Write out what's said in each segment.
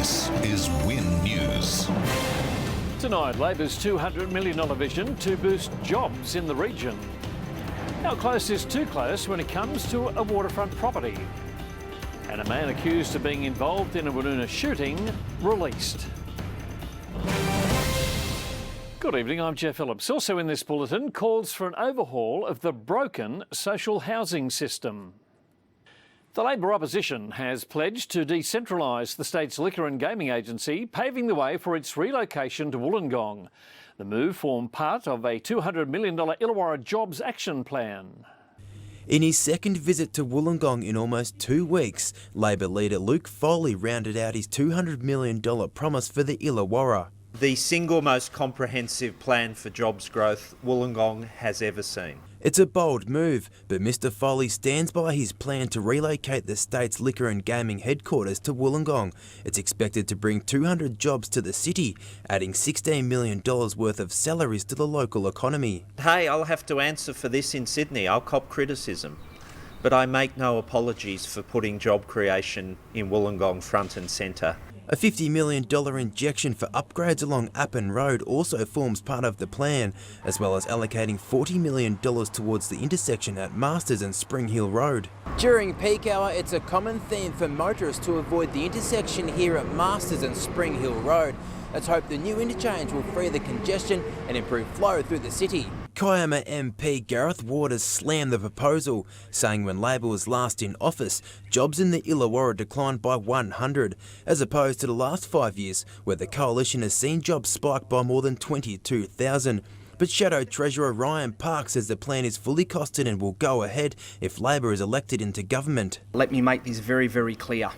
This is Win News. Tonight, Labor's $200 million vision to boost jobs in the region. How close is too close when it comes to a waterfront property? And a man accused of being involved in a Woonona shooting released. Good evening, I'm Jeff Phillips. Also in this bulletin, calls for an overhaul of the broken social housing system. The Labor opposition has pledged to decentralise the state's liquor and gaming agency, paving the way for its relocation to Wollongong. The move formed part of a $200 million Illawarra Jobs Action Plan. In his second visit to Wollongong in almost 2 weeks, Labor leader Luke Foley rounded out his $200 million promise for the Illawarra. The single most comprehensive plan for jobs growth Wollongong has ever seen. It's a bold move, but Mr Foley stands by his plan to relocate the state's liquor and gaming headquarters to Wollongong. It's expected to bring 200 jobs to the city, adding $16 million worth of salaries to the local economy. Hey, I'll have to answer for this in Sydney. I'll cop criticism. But I make no apologies for putting job creation in Wollongong front and centre. A $50 million injection for upgrades along Appin Road also forms part of the plan, as well as allocating $40 million towards the intersection at Masters and Spring Hill Road. During peak hour, it's a common theme for motorists to avoid the intersection here at Masters and Spring Hill Road. Let's hope the new interchange will free the congestion and improve flow through the city. Kiama MP Gareth Waters slammed the proposal, saying when Labor was last in office, jobs in the Illawarra declined by 100, as opposed to the last 5 years, where the coalition has seen jobs spike by more than 22,000. But Shadow Treasurer Ryan Park says the plan is fully costed and will go ahead if Labor is elected into government. Let me make this very, very clear.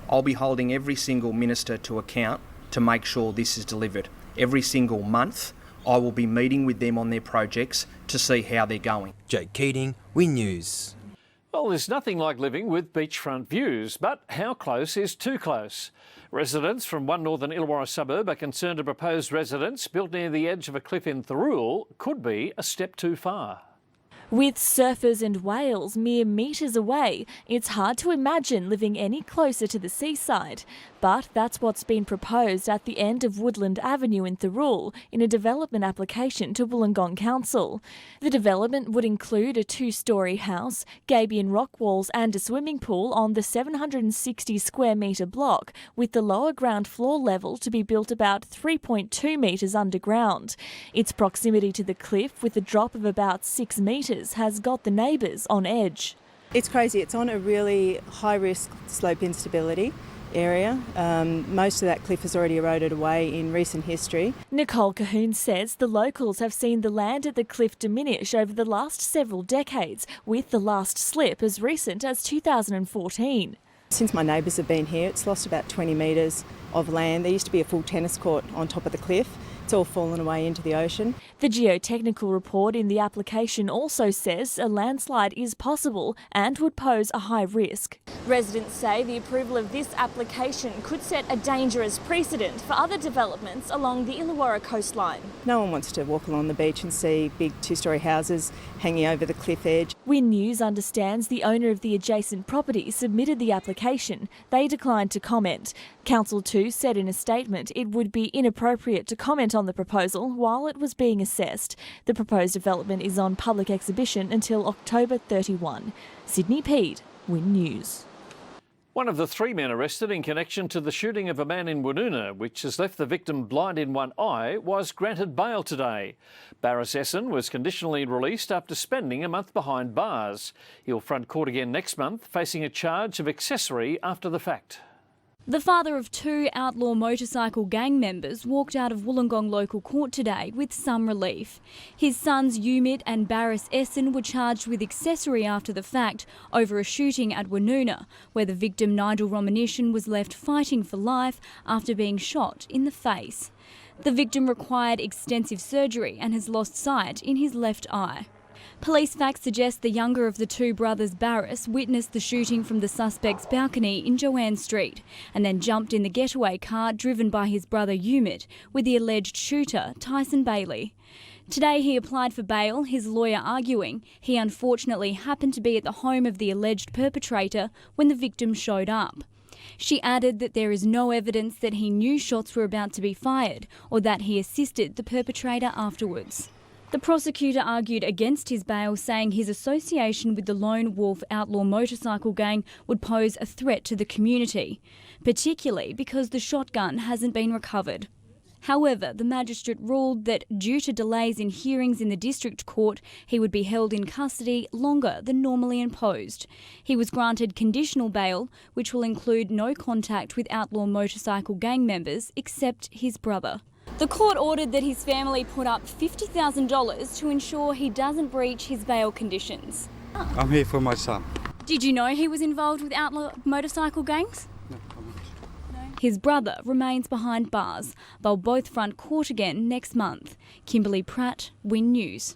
I'll be holding every single minister to account to make sure this is delivered. Every single month, I will be meeting with them on their projects to see how they're going. Jake Keating, Win News. Well, there's nothing like living with beachfront views, but how close is too close? Residents from one northern Illawarra suburb are concerned a proposed residence built near the edge of a cliff in Thirroul could be a step too far. With surfers and whales mere metres away, it's hard to imagine living any closer to the seaside. But that's what's been proposed at the end of Woodland Avenue in Thirroul in a development application to Wollongong Council. The development would include a 2-storey house, gabion rock walls and a swimming pool on the 760 square metre block, with the lower ground floor level to be built about 3.2 metres underground. Its proximity to the cliff, with a drop of about 6 metres, has got the neighbours on edge. It's crazy. It's on a really high-risk slope instability area. Most of that cliff has already eroded away in recent history. Nicole Cahoon says the locals have seen the land at the cliff diminish over the last several decades, with the last slip as recent as 2014. Since my neighbours have been here, it's lost about 20 metres of land. There used to be a full tennis court on top of the cliff. It's all fallen away into the ocean. The geotechnical report in the application also says a landslide is possible and would pose a high risk. Residents say the approval of this application could set a dangerous precedent for other developments along the Illawarra coastline. No one wants to walk along the beach and see big 2-storey houses hanging over the cliff edge. Win News understands the owner of the adjacent property submitted the application. They declined to comment. Council 2 said in a statement it would be inappropriate to comment on the proposal while it was being assessed. The proposed development is on public exhibition until October 31. Sydney Pede, Win News. One of the 3 men arrested in connection to the shooting of a man in Woonona, which has left the victim blind in one eye, was granted bail today. Barris Essen was conditionally released after spending a month behind bars. He'll front court again next month, facing a charge of accessory after the fact. The father of 2 outlaw motorcycle gang members walked out of Wollongong local court today with some relief. His sons Umit and Barris Essen were charged with accessory after the fact over a shooting at Woonona, where the victim Nigel Romanishan was left fighting for life after being shot in the face. The victim required extensive surgery and has lost sight in his left eye. Police facts suggest the younger of the 2 brothers, Barris, witnessed the shooting from the suspect's balcony in Joanne Street and then jumped in the getaway car driven by his brother Umit with the alleged shooter, Tyson Bailey. Today he applied for bail, his lawyer arguing he unfortunately happened to be at the home of the alleged perpetrator when the victim showed up. She added that there is no evidence that he knew shots were about to be fired or that he assisted the perpetrator afterwards. The prosecutor argued against his bail, saying his association with the lone wolf outlaw motorcycle gang would pose a threat to the community, particularly because the shotgun hasn't been recovered. However, the magistrate ruled that due to delays in hearings in the district court, he would be held in custody longer than normally imposed. He was granted conditional bail, which will include no contact with outlaw motorcycle gang members except his brother. The court ordered that his family put up $50,000 to ensure he doesn't breach his bail conditions. I'm here for my son. Did you know he was involved with outlaw motorcycle gangs? No. His brother remains behind bars. They'll both front court again next month. Kimberly Pratt, Win News.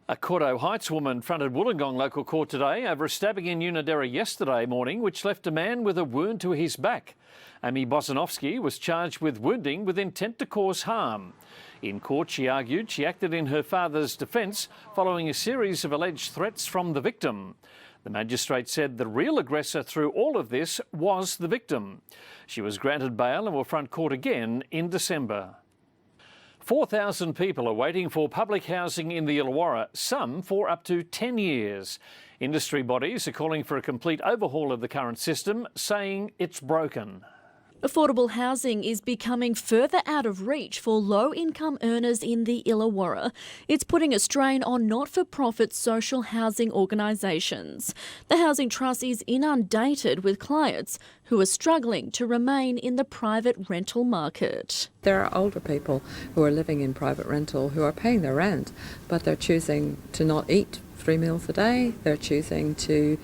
A Cordo Heights woman fronted Wollongong local court today over a stabbing in Unadera yesterday morning, which left a man with a wound to his back. Amy Bosanovsky was charged with wounding with intent to cause harm. In court, she argued she acted in her father's defence following a series of alleged threats from the victim. The magistrate said the real aggressor through all of this was the victim. She was granted bail and will front court again in December. 4,000 people are waiting for public housing in the Illawarra, some for up to 10 years. Industry bodies are calling for a complete overhaul of the current system, saying it's broken. Affordable housing is becoming further out of reach for low-income earners in the Illawarra. It's putting a strain on not-for-profit social housing organisations. The Housing Trust is inundated with clients who are struggling to remain in the private rental market. There are older people who are living in private rental who are paying their rent, but they're choosing to not eat 3 meals a day. They're choosing to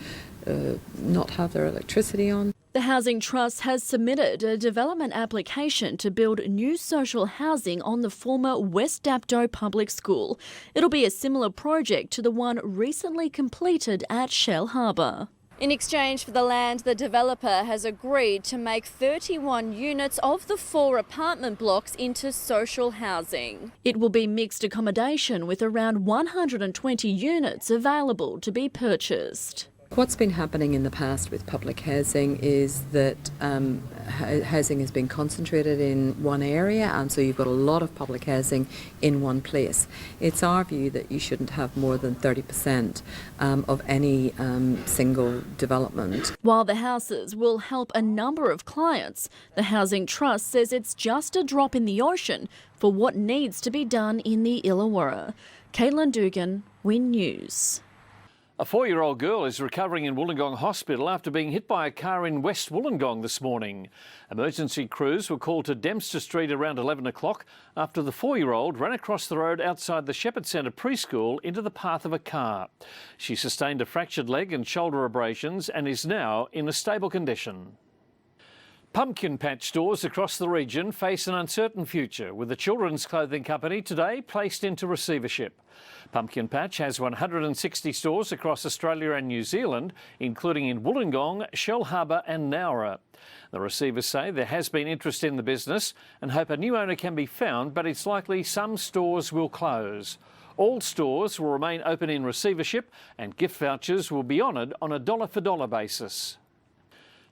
not have their electricity on. The Housing Trust has submitted a development application to build new social housing on the former West Dapto Public School. It'll be a similar project to the one recently completed at Shell Harbour. In exchange for the land, the developer has agreed to make 31 units of the 4 apartment blocks into social housing. It will be mixed accommodation with around 120 units available to be purchased. What's been happening in the past with public housing is that housing has been concentrated in one area, and so you've got a lot of public housing in one place. It's our view that you shouldn't have more than 30% of any single development. While the houses will help a number of clients, the Housing Trust says it's just a drop in the ocean for what needs to be done in the Illawarra. Caitlin Dugan, Win News. A 4-year-old girl is recovering in Wollongong Hospital after being hit by a car in West Wollongong this morning. Emergency crews were called to Dempster Street around 11 o'clock after the 4-year-old ran across the road outside the Shepherd Centre preschool into the path of a car. She sustained a fractured leg and shoulder abrasions and is now in a stable condition. Pumpkin patch stores across the region face an uncertain future, with the children's clothing company today placed into receivership. Pumpkin Patch has 160 stores across Australia and New Zealand, including in Wollongong, Shell Harbour and Nowra. The receivers say there has been interest in the business and hope a new owner can be found, but it's likely some stores will close. All stores will remain open in receivership and gift vouchers will be honoured on a dollar-for-dollar basis.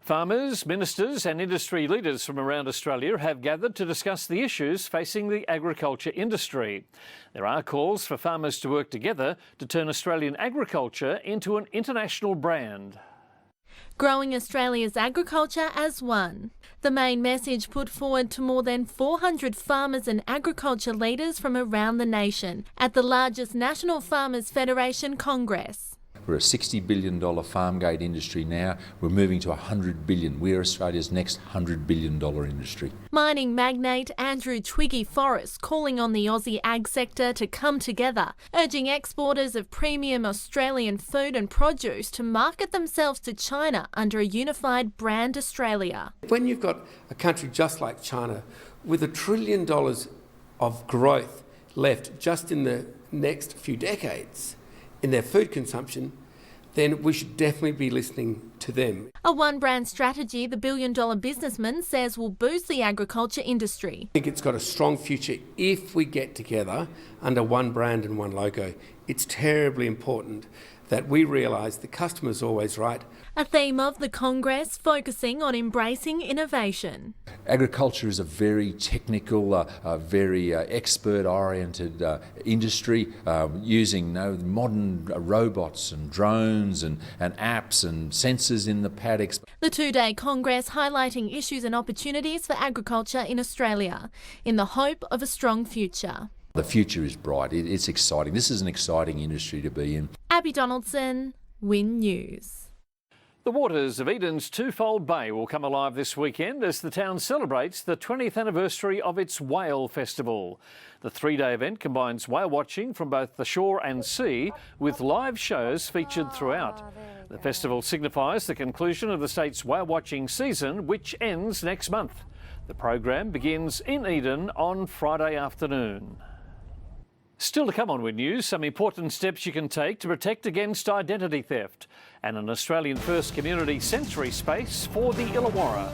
Farmers, ministers and industry leaders from around Australia have gathered to discuss the issues facing the agriculture industry. There are calls for farmers to work together to turn Australian agriculture into an international brand. Growing Australia's agriculture as one. The main message put forward to more than 400 farmers and agriculture leaders from around the nation at the largest National Farmers Federation Congress. We're a $60 billion farm gate industry now. We're moving to $100 billion. We're Australia's next $100 billion industry. Mining magnate Andrew Twiggy Forrest calling on the Aussie ag sector to come together, urging exporters of premium Australian food and produce to market themselves to China under a unified brand Australia. When you've got a country just like China with $1 trillion of growth left just in the next few decades, in their food consumption, then we should definitely be listening to them. A one-brand strategy the billion-dollar businessman says will boost the agriculture industry. I think it's got a strong future if we get together under one brand and one logo. It's terribly important that we realise the customer's always right. A theme of the Congress focusing on embracing innovation. Agriculture is a very technical, very expert-oriented industry, using modern robots and drones and apps and sensors in the paddocks. The two-day Congress highlighting issues and opportunities for agriculture in Australia, in the hope of a strong future. The future is bright. It's exciting. This is an exciting industry to be in. Abby Donaldson, Win News. The waters of Eden's Twofold Bay will come alive this weekend as the town celebrates the 20th anniversary of its Whale Festival. The three-day event combines whale watching from both the shore and sea with live shows featured throughout. The festival signifies the conclusion of the state's whale watching season, which ends next month. The program begins in Eden on Friday afternoon. Still to come on Win News, some important steps you can take to protect against identity theft and an Australian first community sensory space for the Illawarra.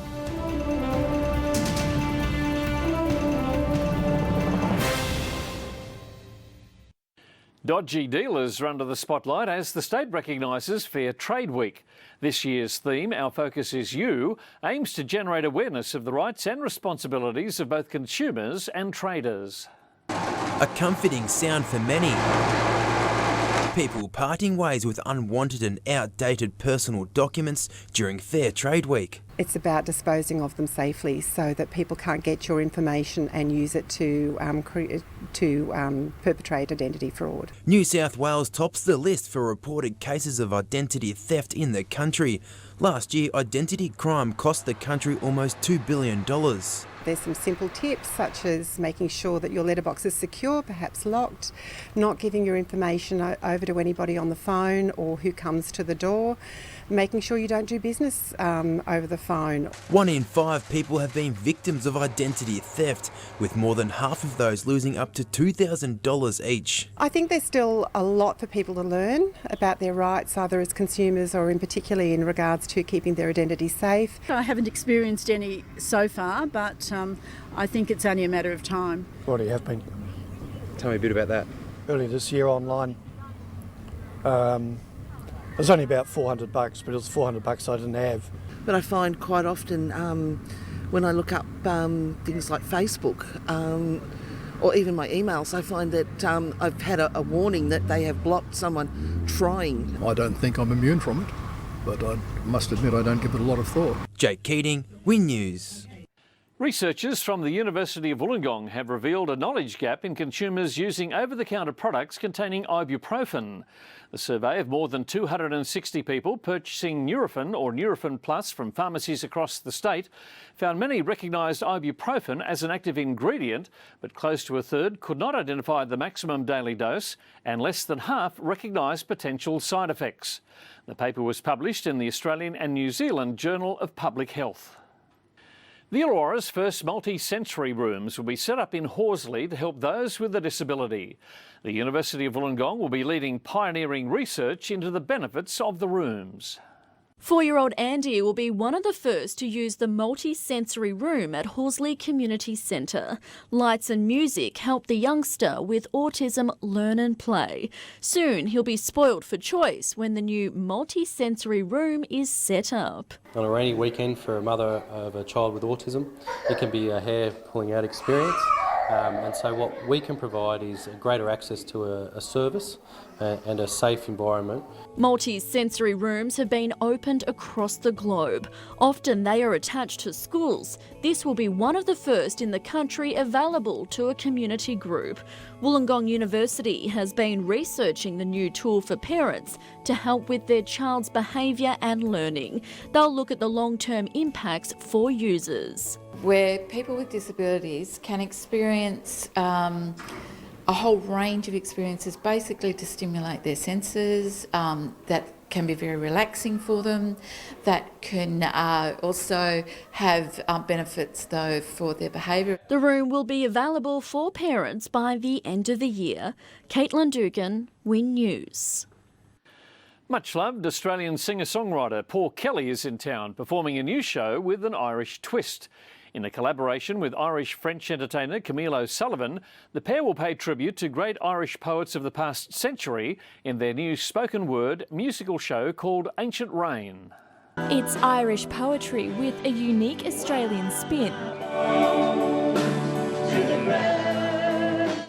Dodgy dealers are under the spotlight as the state recognises Fair Trade Week. This year's theme, Our Focus is You, aims to generate awareness of the rights and responsibilities of both consumers and traders. A comforting sound for many. People parting ways with unwanted and outdated personal documents during Fair Trade Week. It's about disposing of them safely so that people can't get your information and use it to perpetrate identity fraud. New South Wales tops the list for reported cases of identity theft in the country. Last year, identity crime cost the country almost $2 billion. There's some simple tips such as making sure that your letterbox is secure, perhaps locked, not giving your information over to anybody on the phone or who comes to the door, making sure you don't do business over the phone. 1 in 5 people have been victims of identity theft, with more than half of those losing up to $2,000 each. I think there's still a lot for people to learn about their rights, either as consumers or in particularly in regards to keeping their identity safe. I haven't experienced any so far, but I think it's only a matter of time. Already have been. Tell me a bit about that. Earlier this year online, it was only about $400, but it was $400 I didn't have. But I find quite often when I look up things like Facebook or even my emails, I find that I've had a warning that they have blocked someone trying. I don't think I'm immune from it, but I must admit I don't give it a lot of thought. Jake Keating, Win News. Researchers from the University of Wollongong have revealed a knowledge gap in consumers using over-the-counter products containing ibuprofen. The survey of more than 260 people purchasing Nurofen or Nurofen Plus from pharmacies across the state found many recognised ibuprofen as an active ingredient, but close to a third could not identify the maximum daily dose and less than half recognised potential side effects. The paper was published in the Australian and New Zealand Journal of Public Health. The Illawarra's first multi-sensory rooms will be set up in Horsley to help those with a disability. The University of Wollongong will be leading pioneering research into the benefits of the rooms. 4-year-old Andy will be one of the first to use the multi-sensory room at Horsley Community Centre. Lights and music help the youngster with autism learn and play. Soon he'll be spoilt for choice when the new multi-sensory room is set up. On a rainy weekend for a mother of a child with autism, it can be a hair pulling out experience. And so what we can provide is greater access to a service and a safe environment. Multi-sensory rooms have been opened across the globe. Often they are attached to schools. This will be one of the first in the country available to a community group. Wollongong University has been researching the new tool for parents to help with their child's behaviour and learning. They'll look at the long-term impacts for users. Where people with disabilities can experience a whole range of experiences basically to stimulate their senses, that can be very relaxing for them, that can also have benefits though for their behaviour. The room will be available for parents by the end of the year. Caitlin Dugan, Win News. Much loved Australian singer-songwriter Paul Kelly is in town performing a new show with an Irish twist. In a collaboration with Irish-French entertainer Camille O'Sullivan, the pair will pay tribute to great Irish poets of the past century in their new spoken word musical show called Ancient Rain. It's Irish poetry with a unique Australian spin.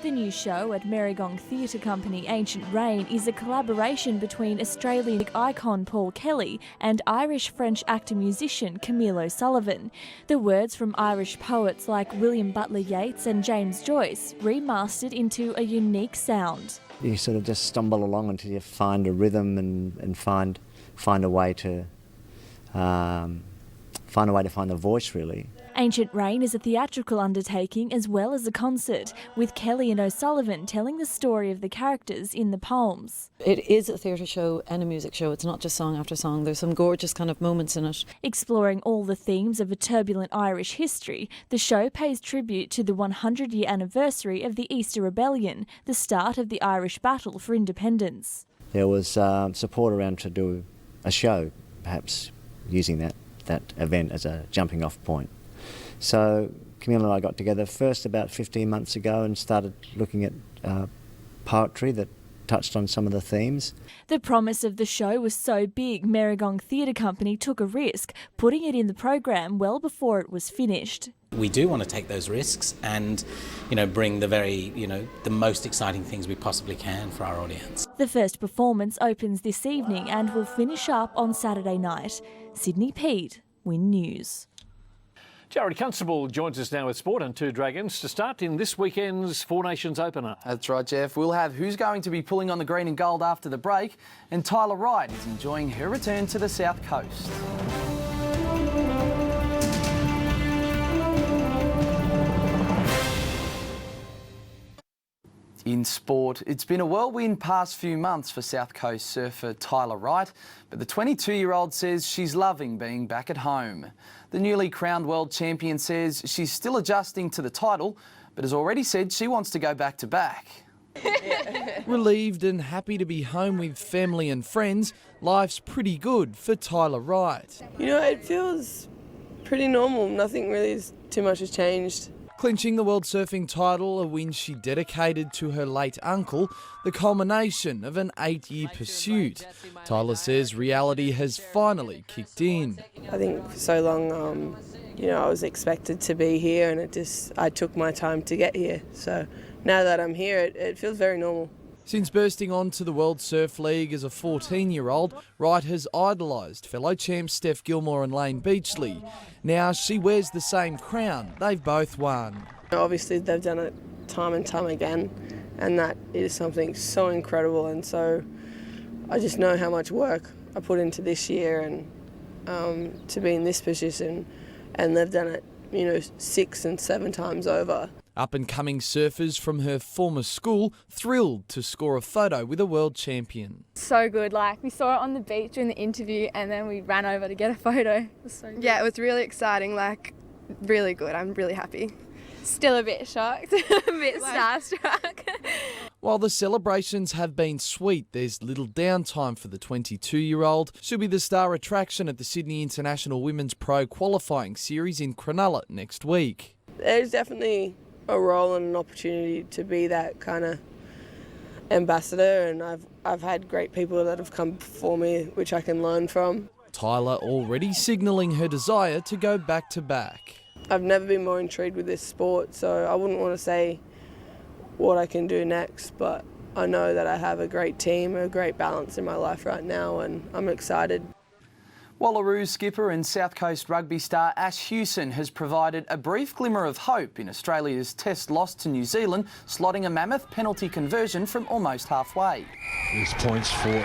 The new show at Merigong Theatre Company Ancient Rain is a collaboration between Australian icon Paul Kelly and Irish-French actor-musician Camille O'Sullivan. The words from Irish poets like William Butler Yeats and James Joyce remastered into a unique sound. You sort of just stumble along until you find a rhythm and find a way to find the voice, really. Ancient Rain is a theatrical undertaking as well as a concert, with Kelly and O'Sullivan telling the story of the characters in the poems. It is a theatre show and a music show. It's not just song after song. There's some gorgeous kind of moments in it. Exploring all the themes of a turbulent Irish history, the show pays tribute to the 100-year anniversary of the Easter Rebellion, the start of the Irish battle for independence. There was support around to do a show, perhaps using that event as a jumping off point. So Camille and I got together first about 15 months ago and started looking at poetry that touched on some of the themes. The promise of the show was so big, Merigong Theatre Company took a risk, putting it in the program well before it was finished. We do want to take those risks and, bring the most exciting things we possibly can for our audience. The first performance opens this evening and will finish up on Saturday night. Sydney Pete, Win News. Jared Constable joins us now with sport and Two Dragons to start in this weekend's Four Nations opener. That's right, Jeff. We'll have who's going to be pulling on the green and gold after the break, and Tyler Wright is enjoying her return to the South Coast. In sport, it's been a whirlwind past few months for South Coast surfer Tyler Wright, but the 22-year-old says she's loving being back at home. The newly crowned world champion says she's still adjusting to the title, but has already said she wants to go back to back. Relieved and happy to be home with family and friends, life's pretty good for Tyler Wright. It feels pretty normal. Nothing really too much has changed. Clinching the world surfing title, a win she dedicated to her late uncle, the culmination of an 8-year pursuit. Tyler says reality has finally kicked in. I think for so long, I was expected to be here, and I took my time to get here. So now that I'm here, it feels very normal. Since bursting onto the World Surf League as a 14-year-old, Wright has idolised fellow champs Steph Gilmore and Lane Beachley. Now she wears the same crown they've both won. Obviously they've done it time and time again, and that is something so incredible, and so I just know how much work I put into this year and to be in this position, and they've done it 6 and 7 times over. Up-and-coming surfers from her former school thrilled to score a photo with a world champion. So good, we saw it on the beach during the interview and then we ran over to get a photo. It was so good. Yeah, it was really exciting, really good. I'm really happy. Still a bit shocked, a bit starstruck. While the celebrations have been sweet, there's little downtime for the 22-year-old. She'll be the star attraction at the Sydney International Women's Pro Qualifying Series in Cronulla next week. There's definitely a role and an opportunity to be that kind of ambassador, and I've had great people that have come before me which I can learn from. Tyler already signalling her desire to go back to back. I've never been more intrigued with this sport, so I wouldn't want to say what I can do next, but I know that I have a great team, a great balance in my life right now, and I'm excited. Wallaroo skipper and South Coast rugby star Ash Hewson has provided a brief glimmer of hope in Australia's Test loss to New Zealand, slotting a mammoth penalty conversion from almost halfway. There's points for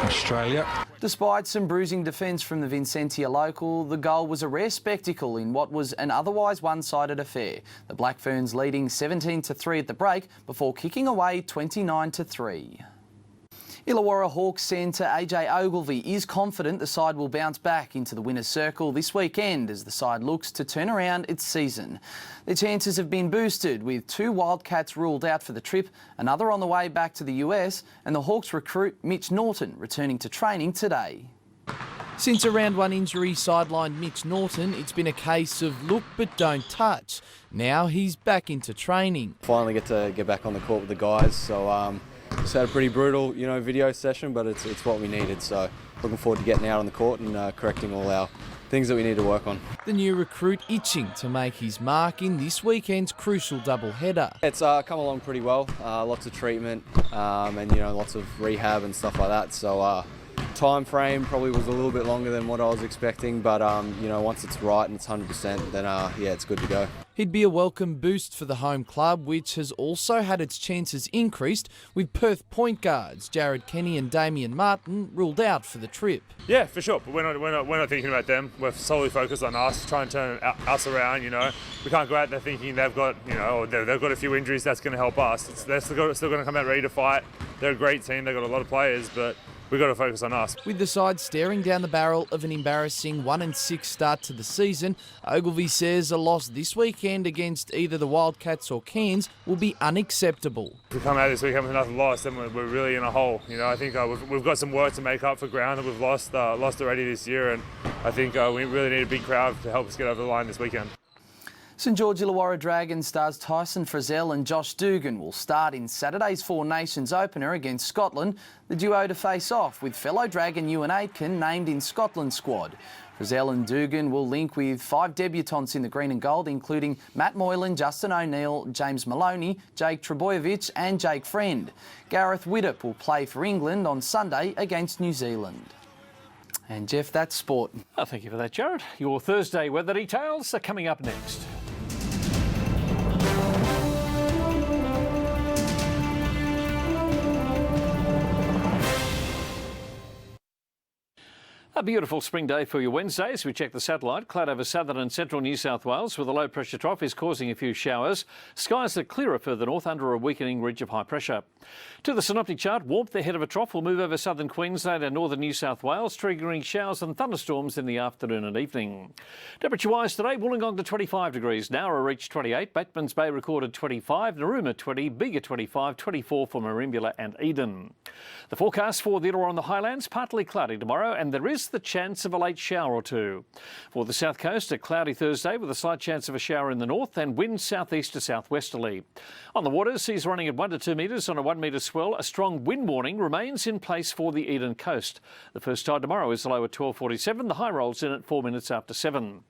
Australia. Despite some bruising defence from the Vincentia local, the goal was a rare spectacle in what was an otherwise one-sided affair. The Black Ferns leading 17-3 at the break before kicking away 29-3. Illawarra Hawks centre AJ Ogilvie is confident the side will bounce back into the winner's circle this weekend as the side looks to turn around its season. Their chances have been boosted with 2 Wildcats ruled out for the trip, another on the way back to the US, and the Hawks recruit Mitch Norton returning to training today. Since a round one injury sidelined Mitch Norton, it's been a case of look but don't touch. Now he's back into training. Finally get to get back on the court with the guys, so just had a pretty brutal, video session, but it's what we needed. So looking forward to getting out on the court and correcting all our things that we need to work on. The new recruit itching to make his mark in this weekend's crucial doubleheader. It's come along pretty well, lots of treatment and lots of rehab and stuff like that. So time frame probably was a little bit longer than what I was expecting, but once it's right and it's 100%, then it's good to go. He'd be a welcome boost for the home club, which has also had its chances increased with Perth point guards Jared Kenny and Damien Martin ruled out for the trip. Yeah, for sure. But we're not thinking about them. We're solely focused on us, trying to turn us around. We can't go out there thinking they've got they've got a few injuries that's going to help us. They're still going to come out ready to fight. They're a great team. They've got a lot of players, but we've got to focus on us. With the side staring down the barrel of an embarrassing 1-6 start to the season, Ogilvie says a loss this weekend against either the Wildcats or Cairns will be unacceptable. If we come out this weekend with another loss, then we're really in a hole. I think we've got some work to make up for ground that we've lost already this year, and I think we really need a big crowd to help us get over the line this weekend. St George Illawarra Dragons stars Tyson Frizzell and Josh Dugan will start in Saturday's Four Nations opener against Scotland. The duo to face off with fellow Dragon Ewan Aitken named in Scotland's squad. Frizzell and Dugan will link with 5 debutants in the green and gold, including Matt Moylan, Justin O'Neill, James Maloney, Jake Trebojevic and Jake Friend. Gareth Widdop will play for England on Sunday against New Zealand. And Jeff, that's sport. Oh, thank you for that, Jared. Your Thursday weather details are coming up next. A beautiful spring day for your Wednesday as we check the satellite. Cloud over southern and central New South Wales with a low pressure trough is causing a few showers. Skies are clearer further north under a weakening ridge of high pressure. To the synoptic chart, warmth ahead of a trough will move over southern Queensland and northern New South Wales, triggering showers and thunderstorms in the afternoon and evening. Temperature-wise today, Wollongong to 25 degrees, Nowra reached 28, Batemans Bay recorded 25, Narooma 20, Bega 25, 24 for Merimbula and Eden. The forecast for the Illawarra on the Highlands, partly cloudy tomorrow, and there is the chance of a late shower or two. For the south coast, a cloudy Thursday with a slight chance of a shower in the north and winds southeast to southwesterly. On the waters, seas running at 1 to 2 metres on a 1 metre swell. A strong wind warning remains in place for the Eden coast. The first tide tomorrow is low at 12:47. The high rolls in at 4 minutes after 7.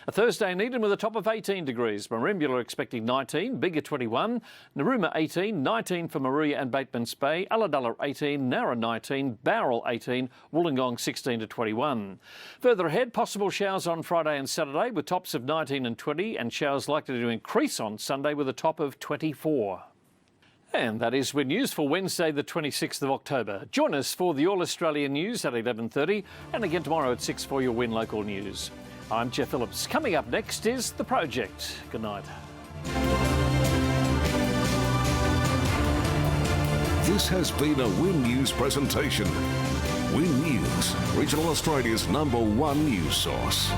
A Thursday in Eden with a top of 18 degrees. Merimbula expecting 19, Bega 21, Narooma 18, 19 for Maruya and Batemans Bay, Ulladulla 18, Nowra 19, Bowral 18, Wollongong 16 to 21. Further ahead, possible showers on Friday and Saturday with tops of 19 and 20 and showers likely to increase on Sunday with a top of 24. And that is Win News for Wednesday the 26th of October. Join us for the All Australian News at 11:30 and again tomorrow at 6 for your Win Local News. I'm Jeff Phillips. Coming up next is The Project. Good night. This has been a Win News presentation. Win News, Regional Australia's #1 news source.